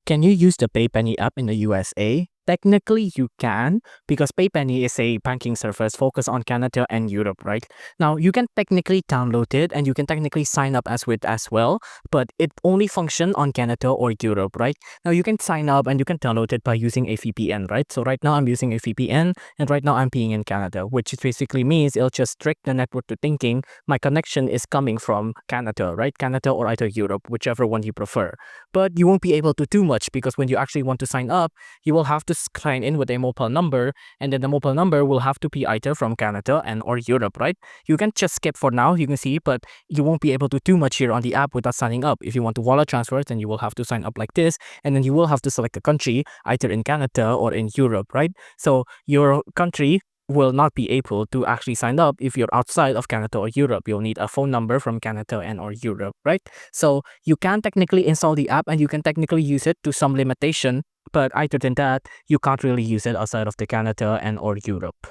Can you use the Paypenny app in the USA? Technically, you can because Paypenny is a banking service focused on Canada and Europe, right? Now, you can technically download it and you can technically sign up as well, but it only functions on Canada or Europe, right? Now, you can sign up and you can download it by using a VPN, right? So right now I'm using a VPN and right now I'm being in Canada, which basically means it'll just trick the network to thinking my connection is coming from Canada, right? Canada or either Europe, whichever one you prefer. But you won't be able to do much because when you actually want to sign up, you will have to sign in with a mobile number, and then the mobile number will have to be either from Canada and or Europe, right? You can just skip for now, you can see, but you won't be able to do much here on the app without signing up. If you want to wallet transfer, then you will have to sign up like this, and then you will have to select a country either in Canada or in Europe, right? So your country will not be able to actually sign up if you're outside of Canada or Europe. You'll need a phone number from Canada and or Europe, right? So you can technically install the app and you can technically use it to some limitation, but other than that, you can't really use it outside of the Canada and or Europe.